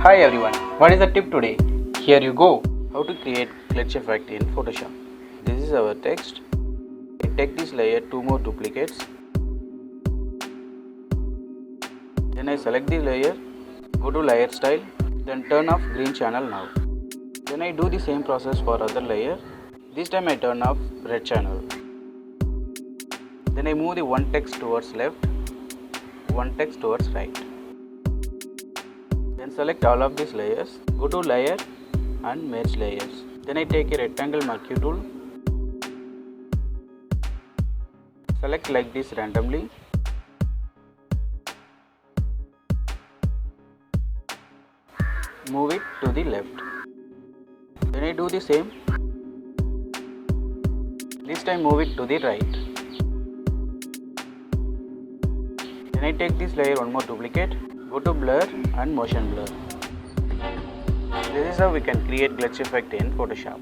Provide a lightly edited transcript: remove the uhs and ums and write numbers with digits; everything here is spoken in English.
Hi everyone, what is the tip today? Here you go. How to create glitch effect in Photoshop. This is our text. I take this layer, two more duplicates. Then I select the layer, go to layer style, then turn off green channel now. Then I do the same process for other layer. This time I turn off red channel. Then I move the one text towards left, one text towards right. Then select all of these layers, go to layer and merge layers. Then I take a rectangle marquee tool, select like this randomly, move it to the left. Then I do the same, this time move it to the right. Then I take this layer, one more duplicate, go to blur and motion blur. This is how we can create glitch effect in Photoshop.